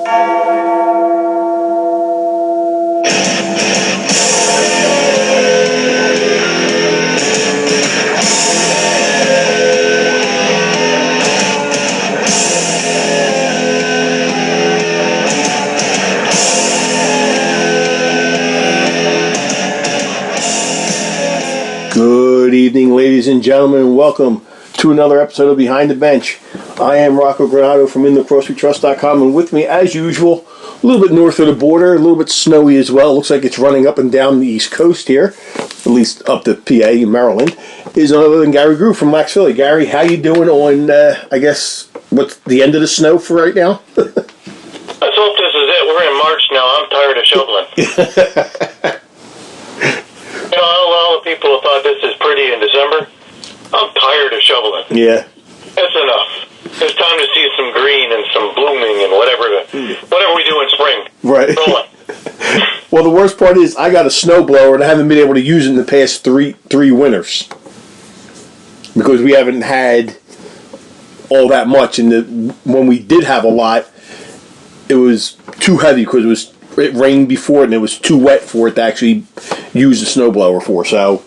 Good evening, ladies and gentlemen, and welcome to another episode of Behind the Bench. I am Rocco Granato from InTheCrossFitTrust.com, and with me, as usual, a little bit north of the border, a little bit snowy as well. Looks like it's running up and down the East Coast here, at least up to PA in Maryland, is none other than Gary Groove from Lax Philly. Gary, how you doing on, I guess, what's the end of the snow for right now? Let's hope this is it. We're in March now. I'm tired of shoveling. You know, all the people who thought this is pretty in December, I'm tired of shoveling. Yeah. That's enough. It's time to see some green and some blooming and whatever we do in spring. Right. Well, the worst part is I got a snowblower and I haven't been able to use it in the past three winters because we haven't had all that much. And when we did have a lot, it was too heavy because it rained before and it was too wet for it to actually use the snowblower for. So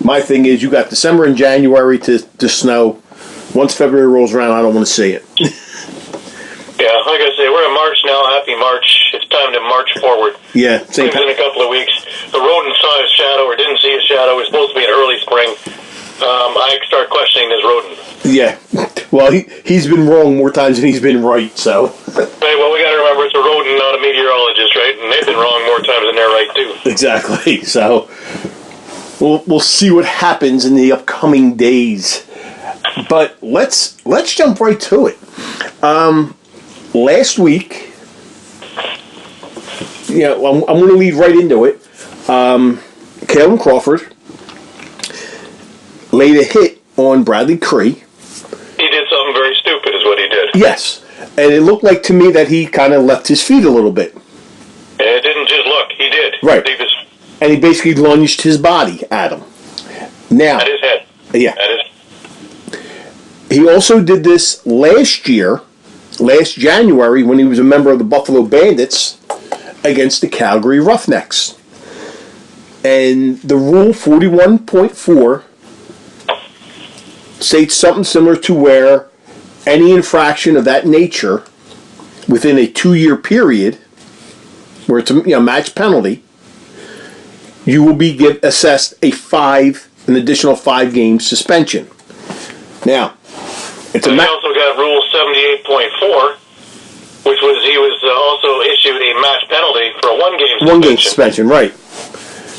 my thing is, you got December and January to snow. Once February rolls around, I don't want to see it. Yeah, like I say, we're in March now. Happy March. It's time to march forward. Yeah, same in a couple of weeks. The rodent saw his shadow or didn't see his shadow. It's supposed to be an early spring. I start questioning this rodent. Yeah. Well, he's been wrong more times than he's been right, so. Right, well, we got to remember it's a rodent, not a meteorologist, right? And they've been wrong more times than they're right, too. Exactly. So, we'll see what happens in the upcoming days. But let's jump right to it. Last week, I'm going to lead right into it. Callum Crawford laid a hit on Bradley Cree. He did something very stupid is what he did. Yes. And it looked like to me that he kind of left his feet a little bit. And it didn't just look. He did. Right. And he basically lunged his body at him. Now. At his head. Yeah. He also did this last January, when he was a member of the Buffalo Bandits against the Calgary Roughnecks. And the Rule 41.4 states something similar to where any infraction of that nature within a 2-year period, where it's a match penalty, you will be assessed an additional 5-game suspension. Now, he also got Rule 78.4, which was he was also issued a match penalty for a 1-game suspension. 1-game suspension, right.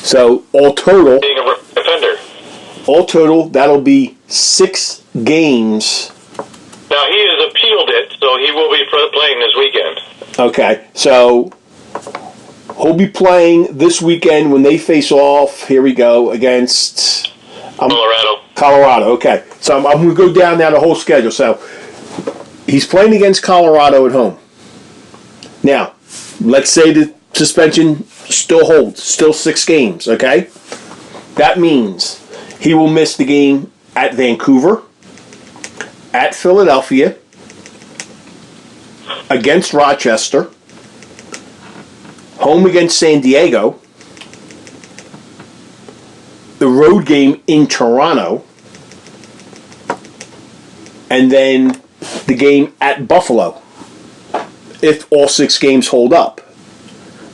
So, all total, being a offender. All total, that'll be 6 games. Now, he has appealed it, so he will be playing this weekend. Okay, so he'll be playing this weekend when they face off, here we go, against Colorado, okay. So I'm going to go down now the whole schedule. So he's playing against Colorado at home. Now, let's say the suspension still holds, still 6 games, okay? That means he will miss the game at Vancouver, at Philadelphia, against Rochester, home against San Diego, the road game in Toronto, and then the game at Buffalo, if all 6 games hold up.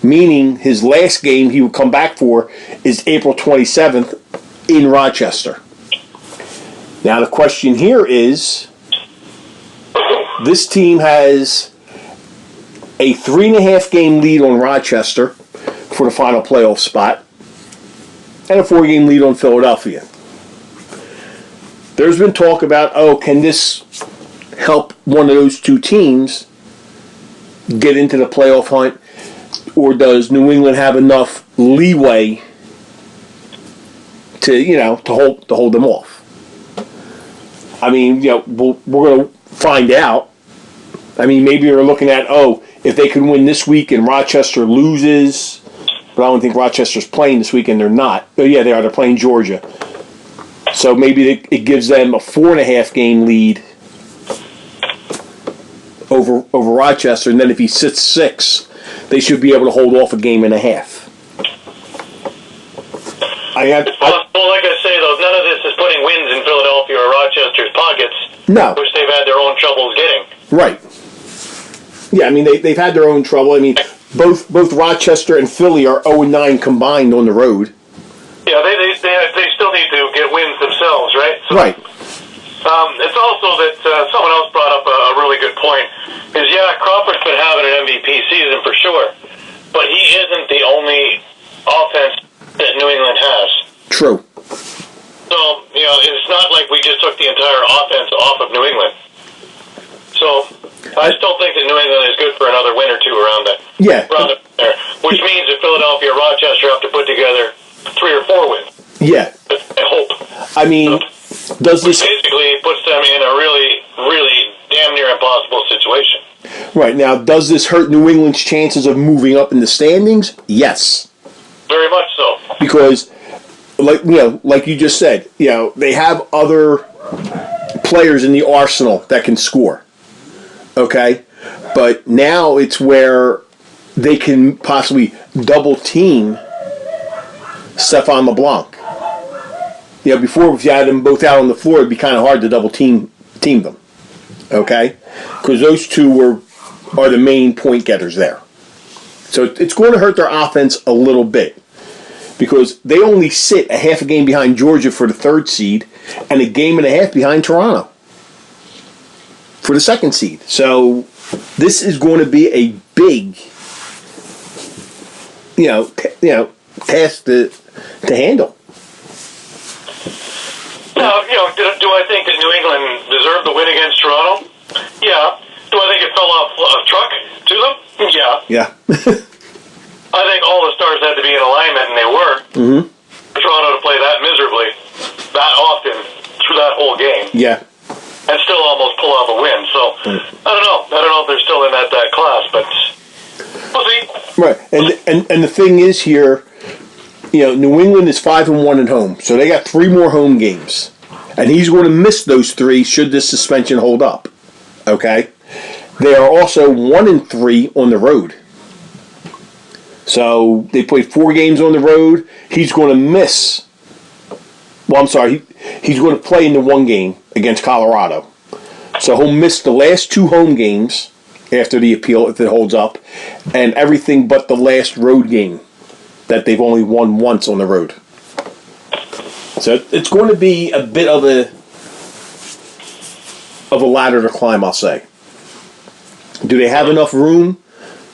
Meaning his last game he will come back for is April 27th in Rochester. Now the question here is, this team has a 3.5 game lead on Rochester for the final playoff spot, and a 4-game lead on Philadelphia. There's been talk about, can this help one of those 2 teams get into the playoff hunt, or does New England have enough leeway to hold them off? I mean, we're going to find out. I mean, maybe they're looking at, if they can win this week and Rochester loses, but I don't think Rochester's playing this weekend. They're not. Oh, yeah, they are. They're playing Georgia. So maybe it gives them a 4.5 game lead over Rochester, and then if he sits 6, they should be able to hold off a game and a half. Well, like I say, though, none of this is putting wins in Philadelphia or Rochester's pockets, no, which they've had their own troubles getting. Right. Yeah, I mean, they've had their own trouble. I mean, both Rochester and Philly are 0-9 combined on the road. Yeah, they still need to get wins themselves, right? So, right. It's also that someone else brought up a really good point. Is, Crawford's been having an MVP season for sure, but he isn't the only offense that New England has. True. So, it's not like we just took the entire offense off of New England. So, I still think that New England is good for another win or two around there. Which means that Philadelphia and Rochester have to put together 3 or 4 wins. Yeah. I hope. I mean, does this... basically puts them in a really, really damn near impossible situation. Right. Now, does this hurt New England's chances of moving up in the standings? Yes. Very much so. Because, like you just said, they have other players in the arsenal that can score. Okay? But now it's where they can possibly double team Stephon LeBlanc. Before, if you had them both out on the floor, it'd be kind of hard to double team them. Okay? Because those two are the main point getters there. So it's going to hurt their offense a little bit. Because they only sit a half a game behind Georgia for the 3rd seed and a game and a half behind Toronto for the 2nd seed. So this is going to be a big, task to handle. Now, do I think that New England deserved the win against Toronto? Yeah. Do I think it fell off a truck to them? Yeah. Yeah. I think all the stars had to be in alignment, and they were. Mm-hmm. For Toronto to play that miserably, that often, through that whole game. Yeah. And still almost pull off a win. So, I don't know. I don't know if they're still in that class, but we'll see. Right. And the thing is here, New England is 5-1 at home, so they got 3 more home games. And he's going to miss those 3 should this suspension hold up. Okay? They are also 1-3 on the road. So they played 4 games on the road. He's going to miss. Well, I'm sorry. He's going to play in the 1 game against Colorado. So he'll miss the last 2 home games after the appeal if it holds up, and everything but the last road game that they've only won once on the road. So it's going to be a bit of a ladder to climb, I'll say. Do they have enough room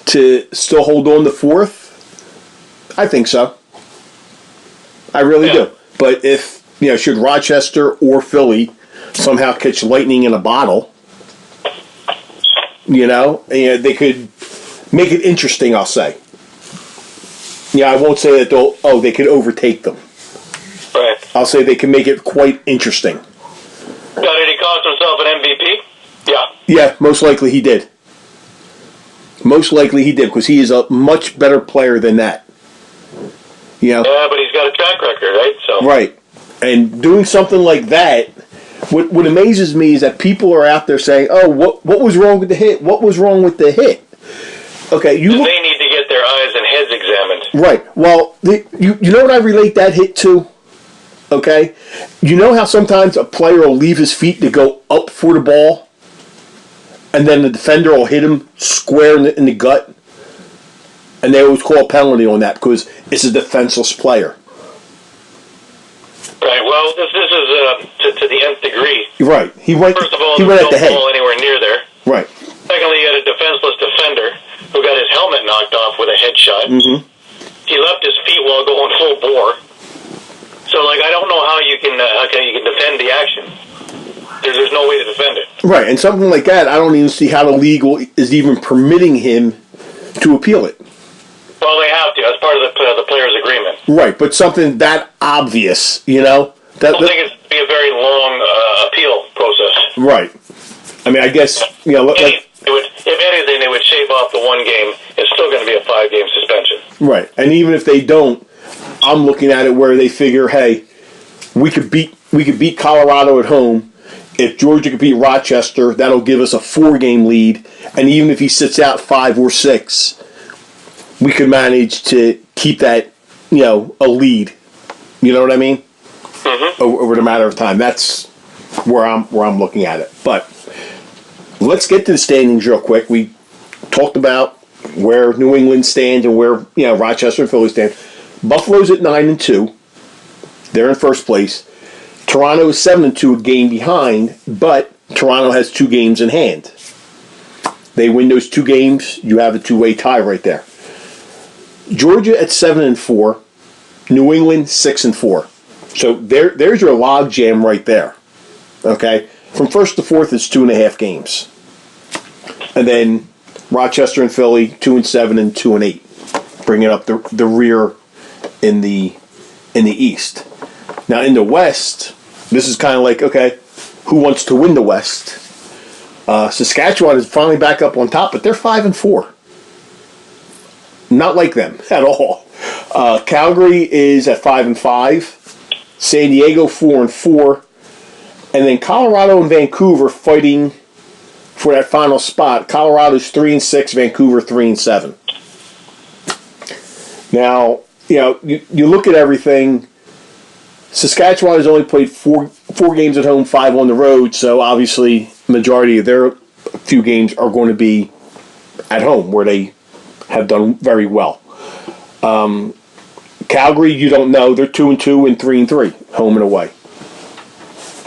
to still hold on to 4th? I think so. I really do. But if, should Rochester or Philly somehow catch lightning in a bottle, they could make it interesting, I'll say. I won't say that they could overtake them. Right. I'll say they can make it quite interesting. Now, did he cost himself an MVP? Yeah. Yeah, most likely he did. Most likely he did, because he is a much better player than that. Yeah, but he's got a track record, right? So. Right. And doing something like that, what amazes me is that people are out there saying, what was wrong with the hit? What was wrong with the hit? Okay, they need to get their eyes and heads examined. Right. Well, you know what I relate that hit to? Okay? You know how sometimes a player will leave his feet to go up for the ball? And then the defender will hit him square in the gut? And they always call a penalty on that because it's a defenseless player. Right. Well, this is to the nth degree. Right. First of all, he went at the head. Ball anywhere near there. Right. Secondly, you had a defenseless defender who got his helmet knocked off with a headshot. Mm-hmm. He left his feet while going full bore. So, I don't know how you can defend the action. There's no way to defend it. Right, and something like that, I don't even see how the league is even permitting him to appeal it. Well, they have to. That's part of the player's agreement. Right, but something that obvious, I don't think it's going to be a very long appeal process. Right. I mean, I guess, if anything, they would shave off the 1 game. It's still going to be a 5-game suspension. Right, and even if they don't, I'm looking at it where they figure, hey, we could beat Colorado at home. if Georgia could beat Rochester, that'll give us a 4-game lead. And even if he sits out 5 or 6, we could manage to keep that, a lead. You know what I mean? Mm-hmm. Over the matter of time. That's where I'm looking at it. But let's get to the standings real quick. We talked about where New England stands and where Rochester and Philly stand. Buffalo's at 9-2. They're in first place. Toronto is 7-2, a game behind, but Toronto has 2 games in hand. They win those 2 games, you have a 2-way tie right there. Georgia at 7-4, New England 6-4. So there's your log jam right there. Okay, from first to fourth is 2.5 games, and then Rochester and Philly 2-7 and 2-8, bringing up the rear in the East. Now in the West, this is kind of like, okay, who wants to win the West? Saskatchewan is finally back up on top, but they're 5-4. Not like them at all. Calgary is at 5-5. San Diego 4-4. And then Colorado and Vancouver fighting for that final spot. Colorado's 3-6, Vancouver 3-7. Now, you look at everything. Saskatchewan has only played four games at home, 5 on the road, so obviously majority of their few games are going to be at home, where they have done very well. Calgary, you don't know. They're 2-2 and 3-3, home and away.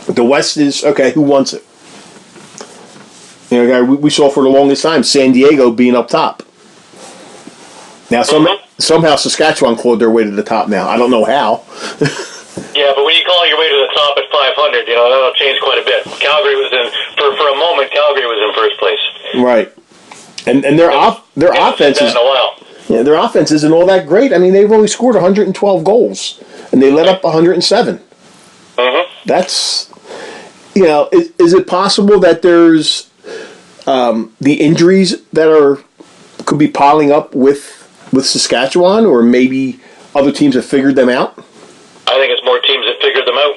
The West is, okay, who wants it? We saw for the longest time San Diego being up top. Now, somehow Saskatchewan clawed their way to the top now. I don't know how. Yeah, but when you call your way to the top at 500, that'll change quite a bit. Calgary was for a moment. Calgary was in first place. Right, and their offense is, their offense isn't all that great. I mean, they've only scored 112 goals, and they let up 107. Mm-hmm. That's, is it possible that there's the injuries that could be piling up with Saskatchewan, or maybe other teams have figured them out? I think it's more teams that figured them out.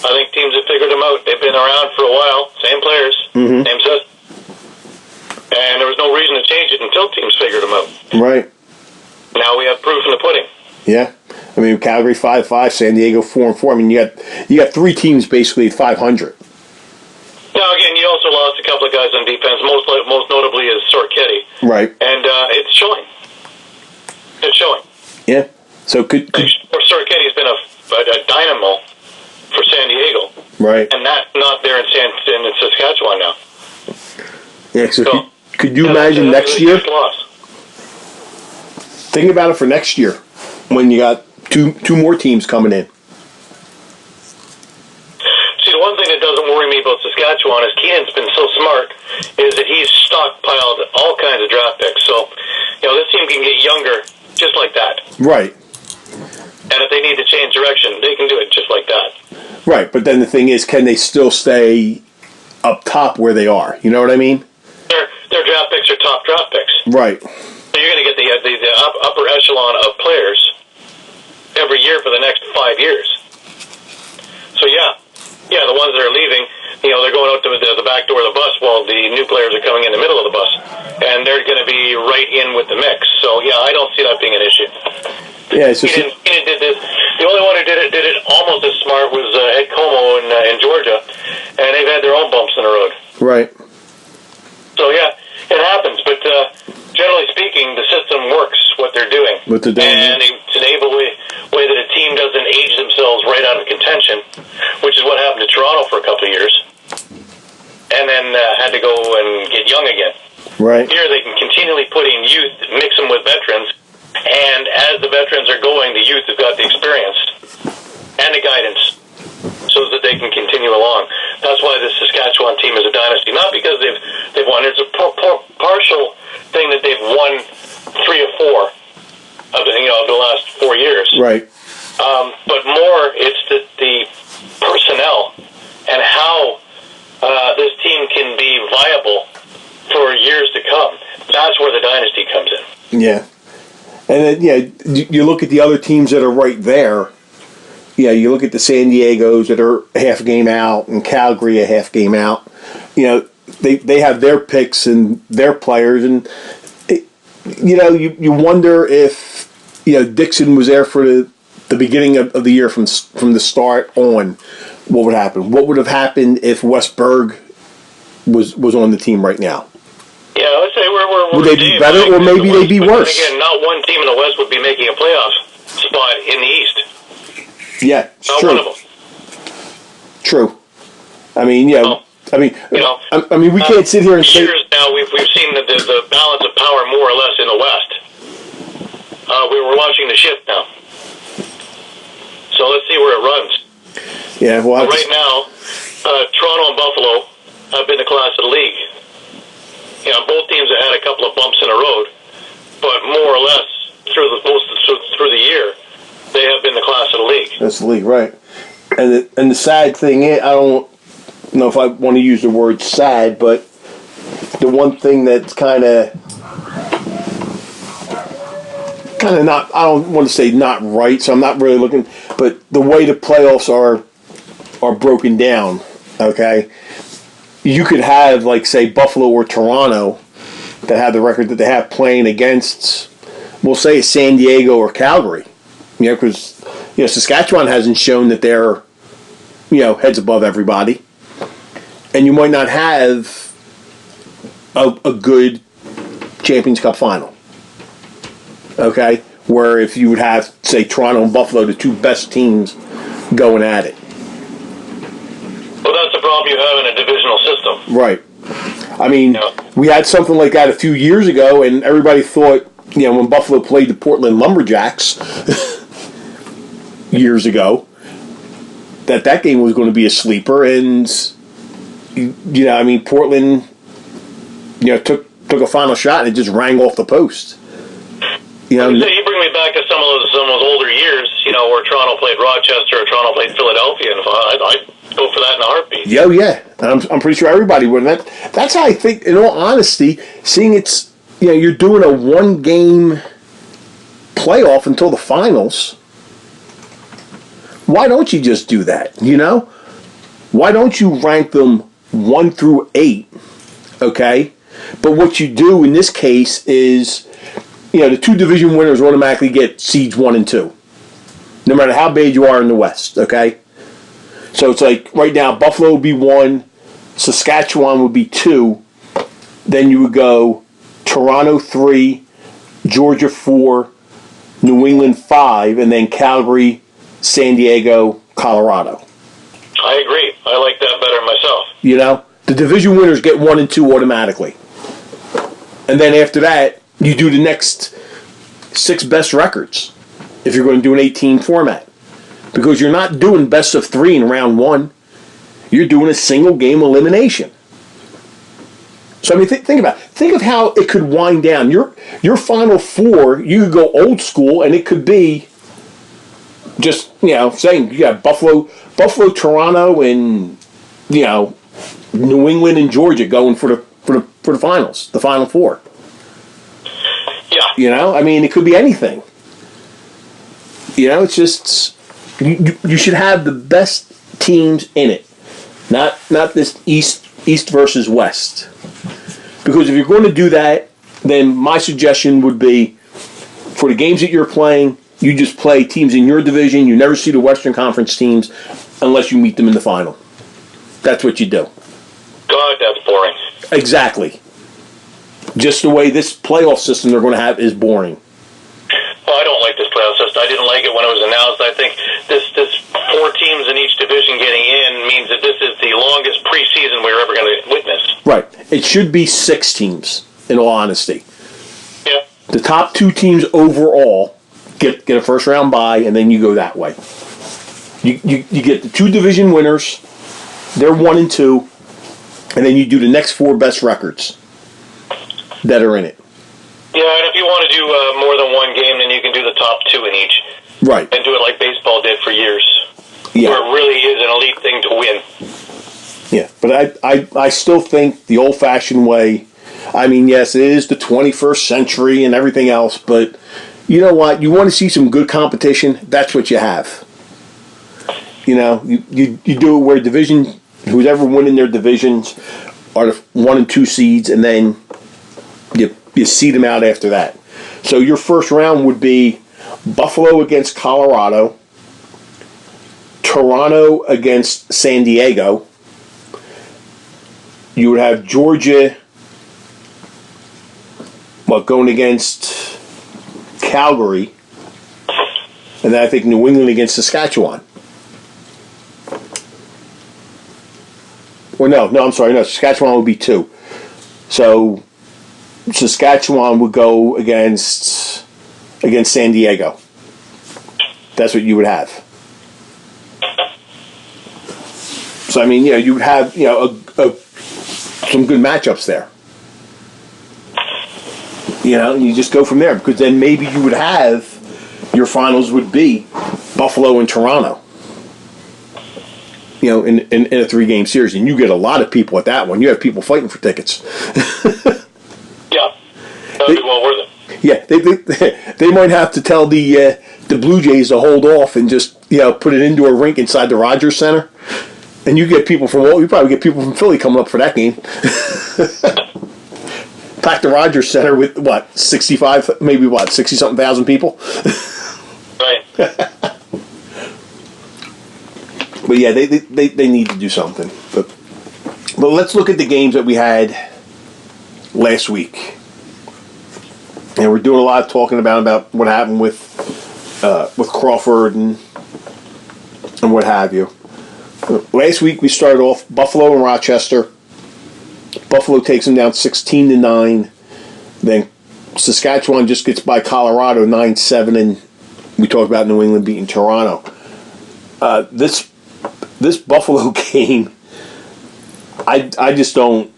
I think teams have figured them out. They've been around for a while. Same players, same system. And there was no reason to change it until teams figured them out. Right. Now we have proof in the pudding. Yeah. I mean, Calgary 5-5, San Diego 4-4. I mean, you got 3 teams basically at 500. Now, again, you also lost a couple of guys on defense. Most notably is Sorchetti. Right. And it's showing. It's showing. Yeah. So Sorchetti's been a dynamo for San Diego, right? And that's not there in Saskatchewan now. Yeah. So could you imagine next year? Think about it for next year, when you got two more teams coming in. See, the one thing that doesn't worry me about Saskatchewan is Keenan's been so smart, is that he's stockpiled all kinds of draft picks. So, this team can get younger just like that. Right. And if they need to change direction, they can do it just like that. Right, but then the thing is, can they still stay up top where they are? You know what I mean? Their draft picks are top draft picks. Right. So you're going to get the upper echelon of players every year for the next 5 years. So yeah, the ones that are leaving, they're going out the back door of the bus while the new players are coming in the middle of the bus, and they're going to be right in with the mix. So yeah, I don't see that being an issue. Yeah, so Keenan did this. The only one who did it almost as smart was Ed Como in Georgia, and they've had their own bumps in the road. Right. So yeah, it happens. But generally speaking, the system works what they're doing. What they're doing, and it's an able way that a team doesn't age themselves right out of contention, which is what happened to Toronto for a couple of years, and then had to go and get young again. Right. Here they can continually put in youth, mix them with veterans. And as the veterans are going, the youth have got the experience and the guidance so that they can continue along. That's why the Saskatchewan team is a dynasty. Not because they've won. It's a partial thing that they've won 3 or 4 of the last 4 years. Right. But more, it's the personnel and how this team can be viable for years to come. That's where the dynasty comes in. Yeah. And then, you look at the other teams that are right there. you look at the San Diegos that are a half game out and Calgary a half game out. They have their picks and their players, and you wonder if Dixon was there for the beginning of the year from the start on. What would happen? What would have happened if Westberg was on the team right now? Yeah, let's say we're would they be better, or maybe they'd be worse? Again, not one team in the West would be making a playoff spot in the East. Yeah, it's not true. One of them. True. I mean, we can't sit here and say. Years now, we've seen the balance of power more or less in the West. We were watching the shift now, so let's see where it runs. Yeah, well, right now, Toronto and Buffalo have been the class of the league. Both teams have had a couple of bumps in the road, but more or less through the year, they have been the class of the league. That's the league, right? And the sad thing is, I don't know if I want to use the word sad, but the one thing that's kind of not, I don't want to say not right, so I'm not really looking, but the way the playoffs are broken down, okay? You could have, like, say, Buffalo or Toronto that have the record that they have playing against, we'll say, San Diego or Calgary. Because, Saskatchewan hasn't shown that they're, heads above everybody. And you might not have a good Champions Cup final. Okay? Where if you would have, say, Toronto and Buffalo, the two best teams going at it. Well, that's the problem you have in a divisional system. Right. I mean, we had something like that a few years ago, and everybody thought, when Buffalo played the Portland Lumberjacks years ago, that game was going to be a sleeper, and Portland, took a final shot and it just rang off the post. You bring me back to some of those older years, where Toronto played Rochester or Toronto played Philadelphia, and I'd go for that in a heartbeat. Yeah. I'm pretty sure everybody would. And that's how I think, in all honesty, seeing it's, you're doing a one-game playoff until the finals. Why don't you just do that, Why don't you rank them 1 through 8, okay? But what you do in this case is, the two division winners automatically get seeds 1 and 2, no matter how bad you are in the West, okay? So it's like, right now, Buffalo would be 1, Saskatchewan would be 2, then you would go Toronto 3, Georgia 4, New England 5, and then Calgary, San Diego, Colorado. I agree. I like that better myself. The division winners get 1 and 2 automatically. And then after that, you do the next 6 best records if you're going to do an 18 format. Because you're not doing best of 3 in round 1. You're doing a single game elimination. So, think about it. Think of how it could wind down. Your Final Four, you could go old school, and it could be just, saying you got Buffalo, Toronto, and, New England and Georgia going for the finals, the Final Four. Yeah. It could be anything. It's just, you should have the best teams in it. Not this East versus West. Because if you're going to do that, then my suggestion would be, for the games that you're playing, you just play teams in your division. You never see the Western Conference teams unless you meet them in the final. That's what you do. God, that's boring. Exactly. Just the way this playoff system they're going to have is boring. Well, I don't like this playoff system. I didn't like it when it was announced. I think this 4 teams in each division getting in means that this is the longest preseason we're ever going to witness. Right. It should be 6 teams, in all honesty. Yeah. The top 2 teams overall get a first round bye, and then you go that way. You get the 2 division winners, they're 1 and 2, and then you do the next 4 best records that are in it. Yeah, and if you want to do more than one game, then you can do the top 2 in each. Right. And do it like baseball did for years. Yeah. Where it really is an elite thing to win. Yeah, but I still think the old-fashioned way, yes, it is the 21st century and everything else, but you know what? You want to see some good competition, that's what you have. You do it where who's ever winning their divisions are the 1 and 2 seeds, and then you seed them out after that. So your first round would be Buffalo against Colorado, Toronto against San Diego. You would have Georgia going against Calgary, and then I think New England against Saskatchewan. Or no, I'm sorry, Saskatchewan would be 2. So Saskatchewan would go against San Diego. That's what you would have. So I mean, you would have some good matchups there. And you just go from there, because then maybe you would have your finals would be Buffalo and Toronto. In a 3-game series, and you get a lot of people at that one. You have people fighting for tickets. Yeah, that would be well worth it. Yeah, they might have to tell the Blue Jays to hold off and just put an indoor rink inside the Rogers Center, and you probably get people from Philly coming up for that game. Pack the Rogers Center with 65, maybe 60-something thousand people. Right. But yeah, they need to do something. But let's look at the games that we had last week. And we're doing a lot of talking about what happened with Crawford and what have you. Last week we started off Buffalo and Rochester. Buffalo takes them down 16-9. Then Saskatchewan just gets by Colorado 9-7, and we talked about New England beating Toronto. This Buffalo game, I just don't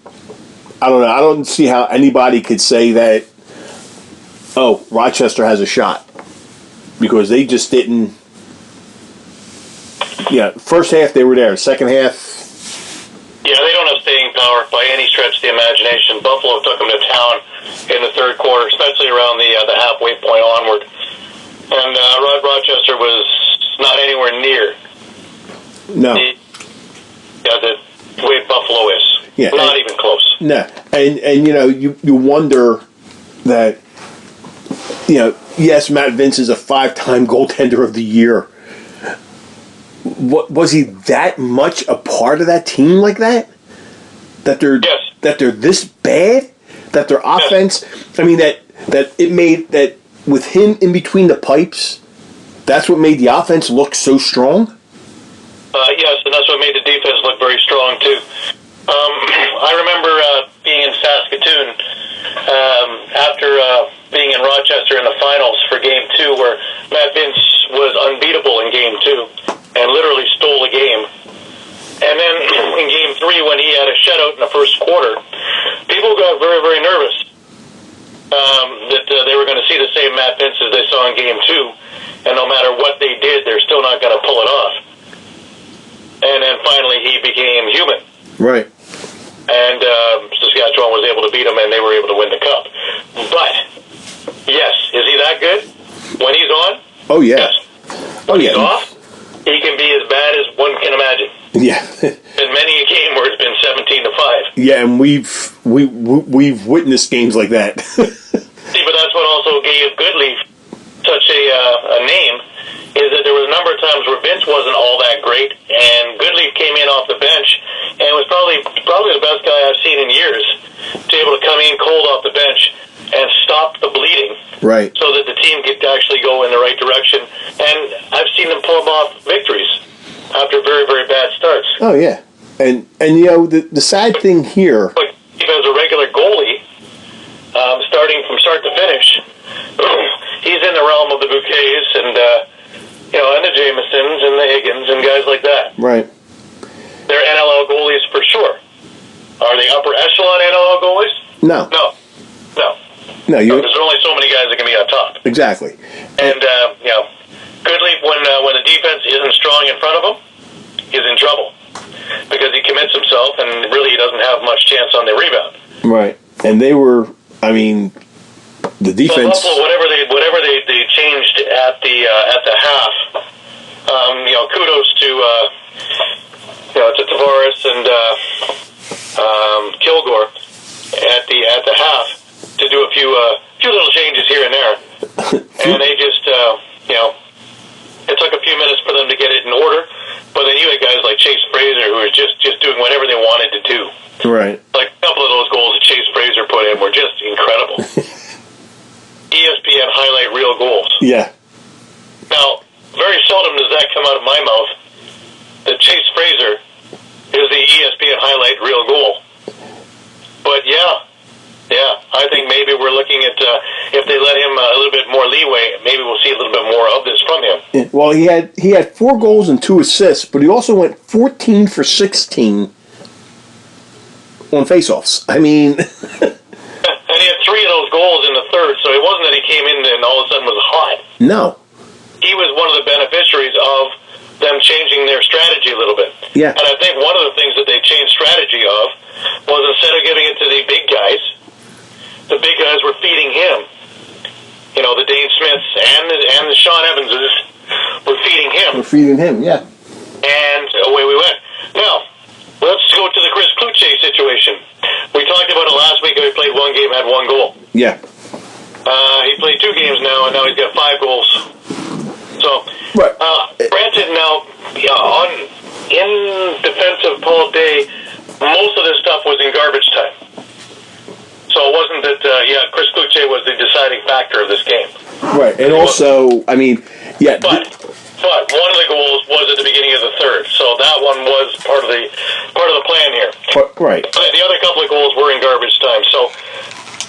know. I don't see how anybody could say that, Rochester has a shot, because they just didn't. Yeah, first half they were there. Second half. Yeah, they don't have staying power by any stretch of the imagination. Buffalo took them to town in the third quarter, especially around the halfway point onward. And Rochester was not anywhere near No. the way Buffalo is. Yeah, not even close. No. And you wonder that, yes, Matt Vince is a 5-time goaltender of the year. What, was he that much a part of that team like that? That they're this bad? That their offense, I mean, that it made that with him in between the pipes, that's what made the offense look so strong? Yes, and that's what made the defense look very strong, too. I remember being in Saskatoon after being in Rochester in the finals for Game 2, where Matt Vince was unbeatable in Game 2 and literally stole the game. And then in Game 3, when he had a shutout in the first quarter, people got very, very nervous that they were going to see the same Matt Vince as they saw in Game 2, and no matter what they did, they're still not going to pull it off. And then finally he became human. Right. And Saskatchewan was able to beat him, and they were able to win the cup. But, yes, is he that good when he's on? Oh, yeah. Yes. When he's off, he can be as bad as one can imagine. Yeah. There's many a game where it's been 17-5. Yeah, and we've witnessed games like that. See, but that's what also gave Goodleaf such a name, is that there was a number of times where Vince wasn't all that great, and Goodleaf came in off the bench and was probably the best guy I've seen in years to be able to come in cold off the bench and stop the bleeding, right? So that the team could actually go in the right direction. And I've seen them pull off victories after very, very bad starts. Oh yeah, and the sad thing here, but even as a regular goalie, starting from start to finish, he's in the realm of the Bouquets and and the Jamesons and the Higgins and guys like that. Right. They're NLL goalies for sure. Are they upper echelon NLL goalies? No. No, there's only so many guys that can be on top. Exactly. And Goodleaf, when the defense isn't strong in front of him, he's in trouble because he commits himself and really he doesn't have much chance on the rebound. Right. And they were, the defense. So Buffalo, whatever they changed at the half, kudos to Tavares and Kilgore at the half to do a few little changes here and there, and they just it took a few minutes for them to get it in order. But then you had guys like Chase Fraser who were just doing whatever they wanted to do. Right. Like a couple of those goals that Chase Fraser put in were just incredible. ESPN highlight real goals. Yeah. Now, very seldom does that come out of my mouth, that Chase Fraser is the ESPN highlight real goal. But yeah, I think maybe we're looking at, if they let him a little bit more leeway, maybe we'll see a little bit more of this from him. Yeah, well, he had 4 goals and 2 assists, but he also went 14 for 16 on faceoffs. I mean... And he had 3 of those goals in the third, so it wasn't that he came in and all of a sudden was hot. No. He was one of the beneficiaries of them changing their strategy a little bit. Yeah. And I think one of the things that they changed strategy of was instead of giving it to the big guys were feeding him. The Dane Smiths and the Sean Evanses were feeding him. We're feeding him, yeah. And away we went. Now, let's go to the Chris Cloutier situation. We talked about it last week. He played 1 game, had 1 goal. Yeah. He played 2 games now, and now he's got 5 goals. So, right. Granted, now, in defense of Paul Day, most of this stuff was in garbage time. So it wasn't that, Chris Cloutier was the deciding factor of this game. Right, and also, I mean, yeah. But one of the goals was at the beginning of the third, so that one was part of the plan here. Right. But the other couple of goals were in garbage time, so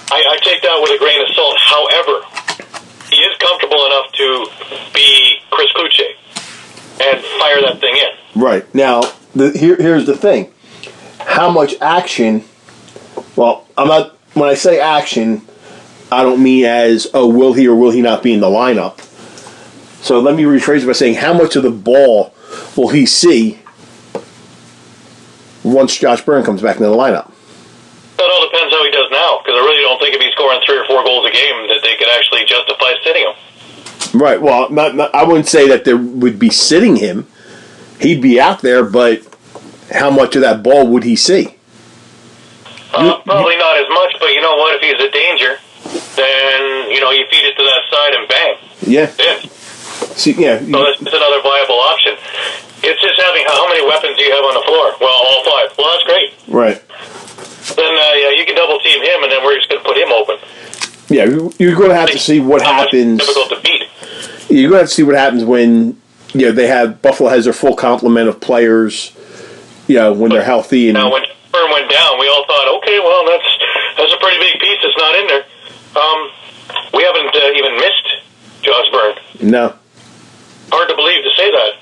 I take that with a grain of salt. However, he is comfortable enough to be Chris Cloutier and fire that thing in. Right. Now, here's the thing. How much action... Well, I'm not... When I say action, I don't mean as, will he or will he not be in the lineup? So let me rephrase it by saying, how much of the ball will he see once Josh Byrne comes back into the lineup? That all depends how he does now, because I really don't think if he's scoring 3 or 4 goals a game that they could actually justify sitting him. Right. Well, I wouldn't say that there would be sitting him. He'd be out there, but how much of that ball would he see? Probably not as much, but you know what? If he's a danger, then, you feed it to that side and bang. Yeah. See, yeah. So that's another viable option. It's just having how many weapons do you have on the floor? Well, all 5. Well, that's great. Right. Then you can double team him, and then we're just going to put him open. Yeah, you're going to have to see what happens. Difficult to beat. You're going to have to see what happens when they have Buffalo has their full complement of players. When they're healthy and. Now, when Byrne went down, we all thought, okay, well, that's a pretty big piece that's not in there. We haven't even missed Josh Byrne. No. Hard to believe to say that.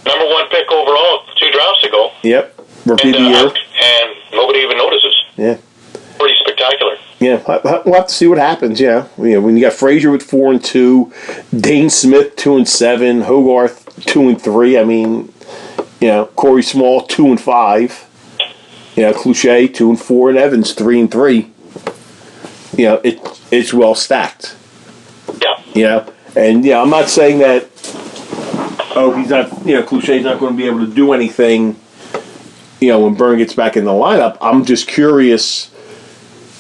Number 1 pick overall 2 drafts ago. Yep. Rookie of the year. And nobody even notices. Yeah. Pretty spectacular. Yeah, we'll have to see what happens. Yeah, when you got Frazier with 4 and 2, Dane Smith 2 and 7, Hogarth 2 and 3. I mean, Corey Small 2 and 5. Cloutier 2 and 4, and Evans 3 and 3. It's well stacked. Yeah. And I'm not saying that. He's not. Cloutier's not going to be able to do anything. When Byrne gets back in the lineup, I'm just curious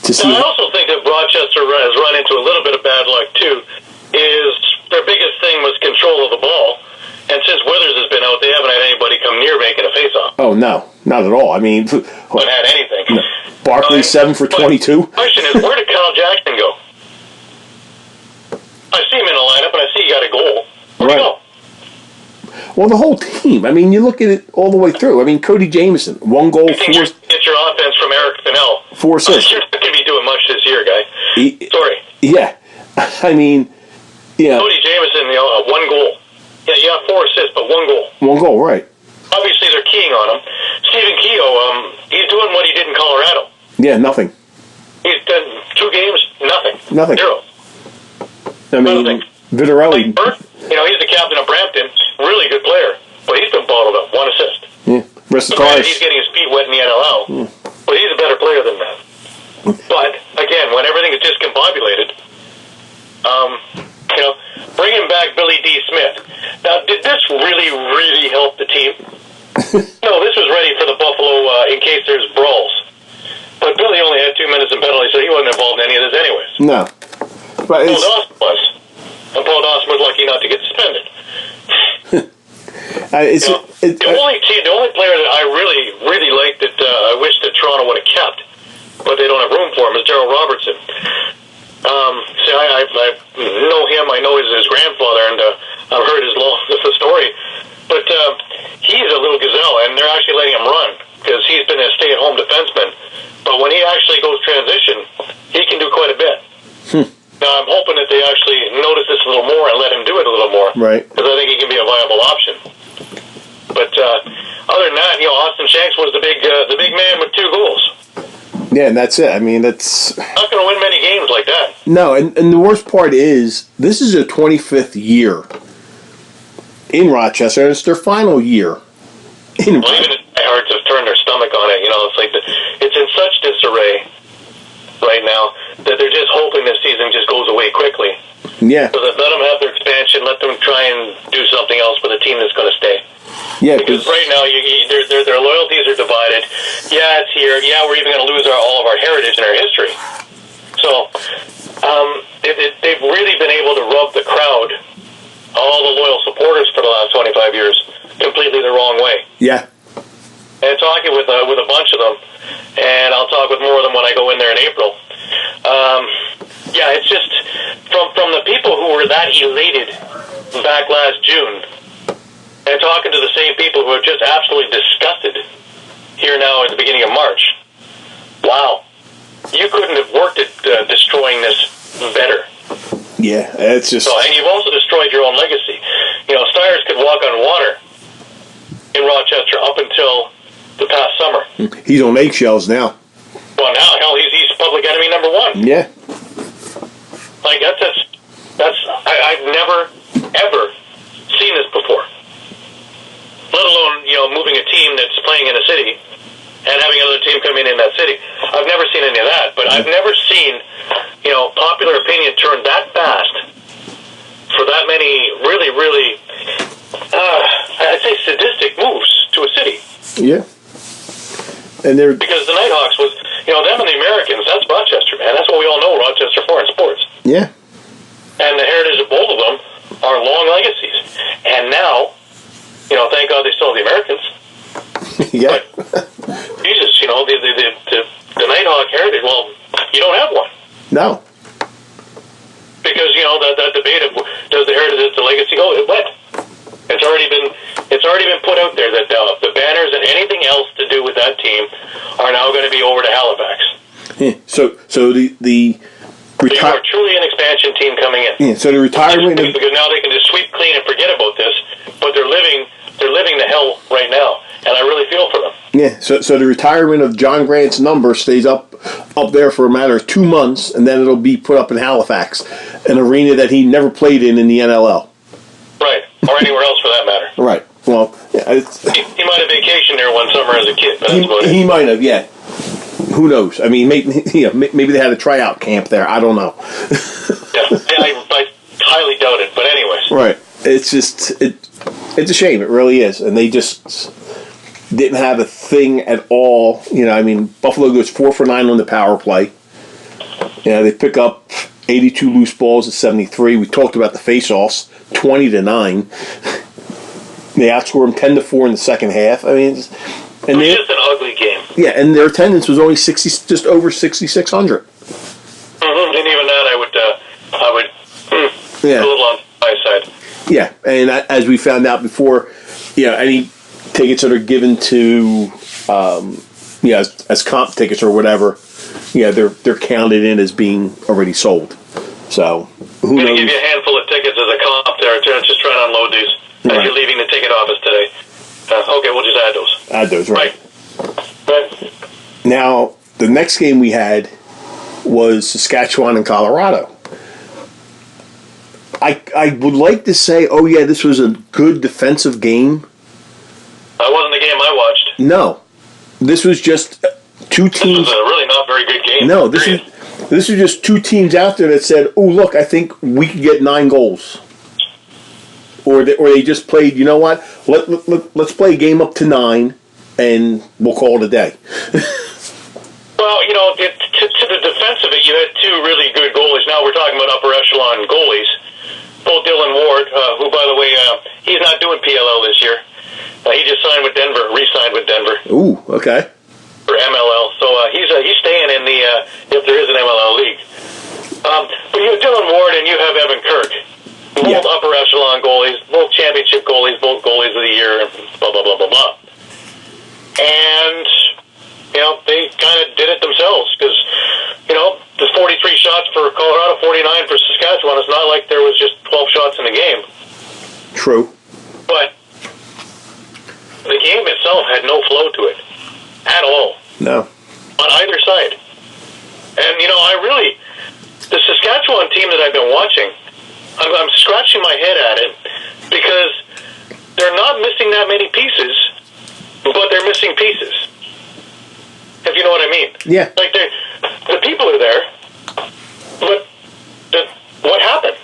to see. Well, I also think that Rochester has run into a little bit of bad luck too. Is their biggest thing was control of the ball, and since Withers has been out, they haven't had anybody come near making a face-off. Oh no, not at all. I mean, haven't had anything. Barkley 7 for 22. The question is, where did Kyle Jackson go? I see him in the lineup, and I see he got a goal. Where'd he go? Well, the whole team. I mean, you look at it all the way through. I mean, Cody Jamieson, 1 goal, 4. Get your offense from Eric Fennell. 4 assists. You're not going to be doing much this year, guy. Sorry. Yeah. I mean, Cody Jamieson, 1 goal. Yeah, you have 4 assists, but 1 goal. 1 goal, right. Obviously, they're keying on him. Stephen Keogh, he's doing what he did in Colorado. Yeah, nothing. He's done 2 games, nothing. 0. I mean, Vitarelli. Like Burt, he's the captain of Brampton. Really good player. But he's been bottled up. 1 assist. Yeah. He's getting his feet wet in the NLL. But he's a better player than that. But, again, when everything is discombobulated, bringing back Billy D. Smith. Now, did this there's brawls. But Billy only had 2 minutes in penalty, so he wasn't involved in any of this anyways. No. But Paul Dawson was. And Paul Dawson was lucky not to get suspended. The only player that I really liked that I wish that Toronto would have kept, but they don't have room for him, is Darryl Robertson. I know him. I know his grandfather, and I've heard the story. But he's a little gazelle, and they're actually letting him run because he's been a stay-at-home defenseman. But when he actually goes transition, he can do quite a bit. Now, I'm hoping that they actually notice this a little more and let him do it a little more. Right. Because I think he can be a viable option. But other than that, Austin Shanks was the big man with 2 goals. Yeah, and that's it. I mean, that's not going to win many games like that. No, and the worst part is this is their 25th year in Rochester, and it's their final year. Even the diehards have turned their stomach on it. It's like it's in such disarray right now that they're just hoping this season just goes away quickly. Yeah. So let them have their expansion. Let them try and do something else with a team that's going to stay. Yeah, because right now their loyalties are divided. Yeah, it's here. Yeah, we're even going to lose all of our heritage and our history. So they've really been able to rub the crowd, all the loyal supporters for the last 25 years, completely the wrong way. Yeah. And talking with a bunch of them, and I'll talk with more of them when I go in there in April. It's just from the people who were that elated back last June, and talking to the same people who are just absolutely disgusted here now at the beginning of March. Wow. You couldn't have worked at destroying this better. Yeah, it's just... and you've also destroyed your own legacy. Steyers could walk on water in Rochester up until the past summer. He's on eggshells now. Well, now, hell, he's public enemy number 1. Yeah. Like, I've never, ever seen this before. Let alone, moving a team that's playing in a city and having another team come in that city. I've never seen any of that, but I've never seen, popular opinion turn that fast for that many really, really, I'd say sadistic moves to a city. Yeah. And because the Nighthawks was, them and the Americans, that's Rochester, man. That's what we all know Rochester for in sports. Yeah. And the heritage of both of them are long legacies. And now, thank God they still have the Americans. Yeah. But, Jesus, the Nighthawk heritage, well, you don't have one. No. Because, that debate of does the heritage, the legacy go, it went. It's already been put out there that the banners and anything else to do with that team are now going to be over to Halifax. Yeah. So the you are truly an expansion team coming in. Yeah. So the retirement because now they can just sweep clean and forget about this, but they're living the hell right now, and I really feel for them. Yeah. So the retirement of John Grant's number stays up there for a matter of 2 months, and then it'll be put up in Halifax, an arena that he never played in the NLL. Right, or anywhere else for that matter. Right. Well, yeah, he might have vacationed there one summer as a kid. But he might have, yeah. Who knows? I mean, maybe they had a tryout camp there. I don't know. I highly doubt it. But anyways, right. It's just it's a shame. It really is, and they just didn't have a thing at all. Buffalo goes 4 for 9 on the power play. They pick up 82 loose balls at 73. We talked about the face-offs, 20-9. They outscored them 10-4 in the second half. I mean, it was just an ugly game. Yeah, and their attendance was only just over 6,600. Mm-hmm. And even that, I would a little on my side. Yeah, and as we found out before, any tickets that are given to, as comp tickets or whatever, they're counted in as being already sold. So who knows? I'm going to give you a handful of tickets as a comp there. Just trying to unload these. Right. You're leaving the ticket office today. Okay, we'll just add those. Add those, right. Right. Now, the next game we had was Saskatchewan and Colorado. I would like to say, this was a good defensive game. That wasn't the game I watched. No. This was just two teams. This was a really not very good game. No, this is just two teams out there that said, oh, look, I think we could get 9 goals. Or they just played, you know what, let's play a game up to 9, and we'll call it a day. Well, to the defense of it, you had two really good goalies. Now we're talking about upper echelon goalies. Both Dylan Ward, who, by the way, he's not doing PLL this year. He just signed with Denver, re-signed with Denver. Ooh, okay. For MLL. So he's staying in the, if there is an MLL league. But you have Dylan Ward and you have Evan Kirk. Both upper echelon goalies, both championship goalies, both goalies of the year, blah, blah, blah, blah, blah. And, they kind of did it themselves because, there's 43 shots for Colorado, 49 for Saskatchewan. It's not like there was just 12 shots in the game. True. But the game itself had no flow to it at all. No. On either side. And, the Saskatchewan team that I've been watching, I'm scratching my head at it because they're not missing that many pieces, but they're missing pieces. If you know what I mean. Yeah. Like, the people are there, but what happened?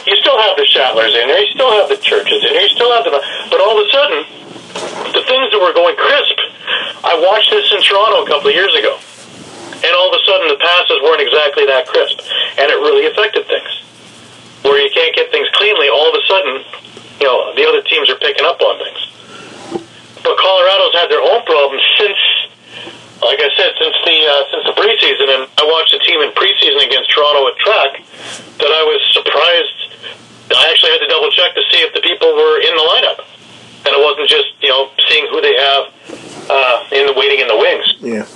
You still have the Shattlers in there, you still have the Churches in there, you still have but all of a sudden, the things that were going crisp, I watched this in Toronto a couple of years ago, and all of a sudden the passes weren't exactly that crisp, and it really affected things. Where you can't get things cleanly, all of a sudden, the other teams are picking up on things. But Colorado's had their own problems since, like I said, since the preseason, and I watched the team in preseason against Toronto at track, that I was surprised. I actually had to double check to see if the people were in the lineup, and it wasn't just seeing who they have in the waiting in the wings. Yeah.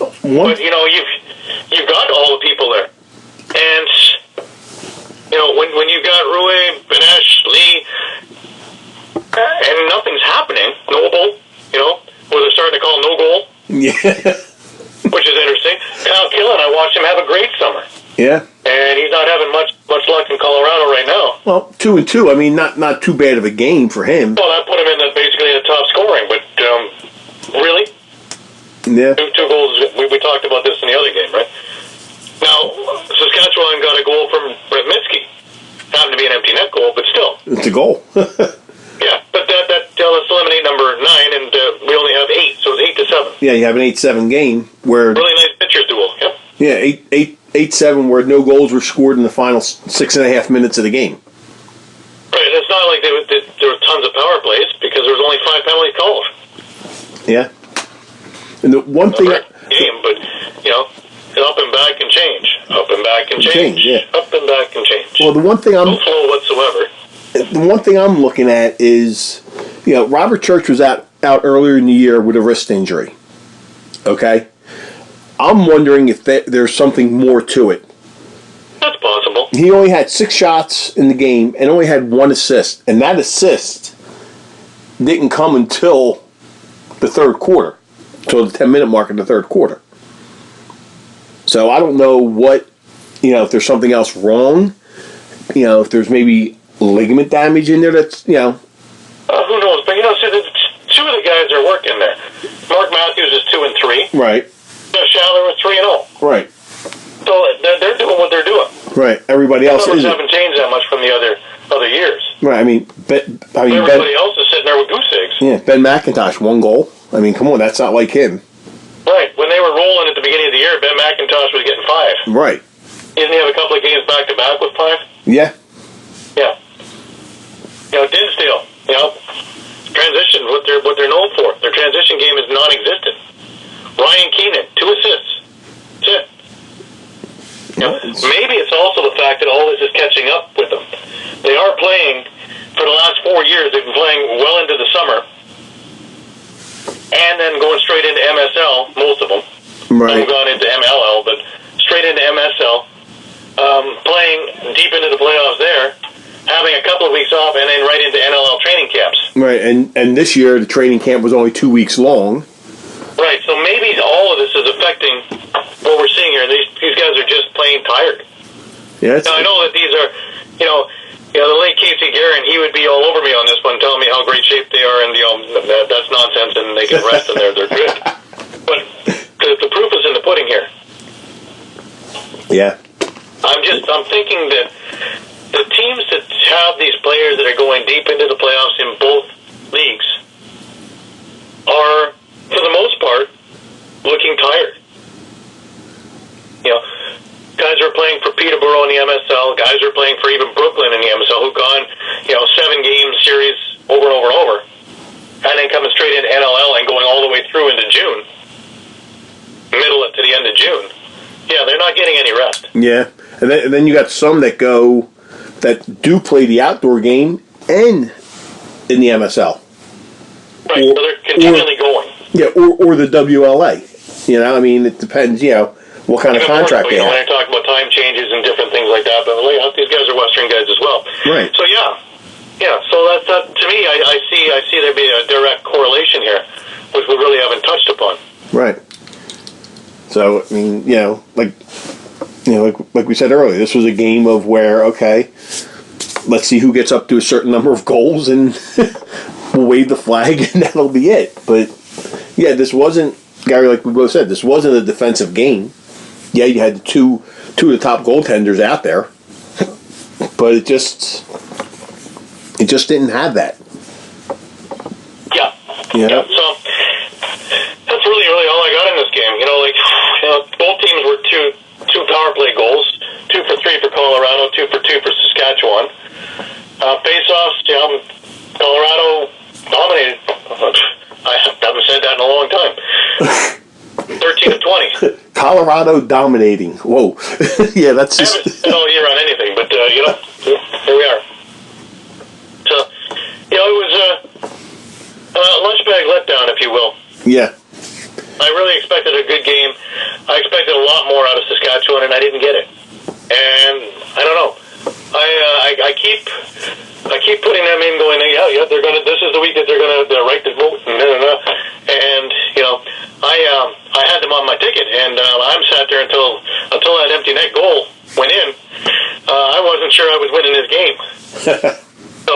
But you've got all the people there, and when you got Rue, Benesh, Lee, and nothing's happening. Noble, where they're starting to call no goal. Yeah. Which is interesting. Kyle Killen, I watched him have a great summer. Yeah. And he's not having much luck in Colorado right now. Well, 2-2. I mean, not too bad of a game for him. Well, that put him in basically the top scoring, but really? Yeah. Two goals. We talked about this in the other game, right? Now, Saskatchewan got a goal from Brett Mitsky. Happened to be an empty net goal, but still. It's a goal. Yeah, but let's eliminate number 9, and we only have 8, so it's 8-7. Yeah, you have an 8-7 game where... Really nice pitcher's duel, yep. Yeah, 8-7 where no goals were scored in the final 6.5 minutes of the game. Right, it's not like there were tons of power plays because there was only 5 penalties called. Yeah. And the one thing... Game, but, up and back and change. Up and back and change. Yeah. Up and back and change. Well, the one thing no flow whatsoever. The one thing I'm looking at is, Robert Church was out earlier in the year with a wrist injury. Okay? I'm wondering if there's something more to it. That's possible. He only had 6 shots in the game and only had 1 assist. And that assist didn't come until the third quarter, until the 10-minute mark in the third quarter. So I don't know what, if there's something else wrong, if there's maybe ligament damage in there that's, who knows? But, see, two of the guys are working there. Mark Matthews is 2-3. Right. Schaller was 3-0. Right. So they're doing what they're doing. Right. Everybody else isn't. Haven't changed that much from the other years. Right. Everybody else is sitting there with goose eggs. Yeah. Ben McIntosh, 1 goal. I mean, come on, that's not like him. Right. When they were rolling at the beginning of the year, Ben McIntosh was getting 5. Right. Didn't he have a couple of games back to back with 5? Yeah. Yeah. Dinsdale, transition, what they're known for. Their transition game is non-existent. Ryan Keenan, 2 assists. That's it. Maybe it's also the fact that all this is catching up with them. They are playing, for the last 4 years, they've been playing well into the summer, and then going straight into MSL, most of them. Right. Some have gone into MLL, but straight into MSL, playing deep into the playoffs there, having a couple of weeks off, and then right into NLL training camps. Right, and this year the training camp was only 2 weeks long. Right, so maybe all of this is affecting what we're seeing here. These guys are just plain tired. Yeah. Now, I know that these are, the late Casey Guerin, he would be all over me on this one, telling me how great shape they are, and that's nonsense, and they can rest, and they're good. But the proof is in the pudding here. Yeah. I'm thinking that the teams that have these players that are going deep into the playoffs in both leagues are, for the most part, looking tired. Guys are playing for Peterborough in the MSL. Guys are playing for even Brooklyn in the MSL, who've gone, 7-game series over and over and over, and then coming straight into NLL and going all the way through into June, middle to the end of June. Yeah, they're not getting any rest. Yeah, and then you got some that do play the outdoor game and in the MSL. Right, so they're continually going. Yeah, or the WLA. It depends, what kind of contract they have. When I talk about time changes and different things like that, but these guys are Western guys as well. Right. So so that's to me, I see there being a direct correlation here, which we really haven't touched upon. Right. So like we said earlier, this was a game of where, okay, let's see who gets up to a certain number of goals, and we'll wave the flag, and that'll be it. But yeah, this wasn't, Gary, like we both said, this wasn't a defensive game. Yeah, you had two of the top goaltenders out there, but it just didn't have that. Yeah. So that's really all I got in this game. Both teams were two power play goals, 2 for 3 for Colorado, 2 for 2 for Saskatchewan. Face-offs, Colorado dominated. I haven't said that in a long time. 13 of 20. Colorado dominating. Whoa. Yeah, that's just... I haven't said all year on anything, but, here we are. So, it was a lunch bag letdown, if you will. Yeah. I really expected a good game. I expected a lot more out of Saskatchewan, and I didn't get it. And I don't know. I keep putting them in, going, they're gonna. This is the week that they're gonna right to vote, and I had them on my ticket, and I'm sat there until that empty net goal went in. I wasn't sure I was winning this game. So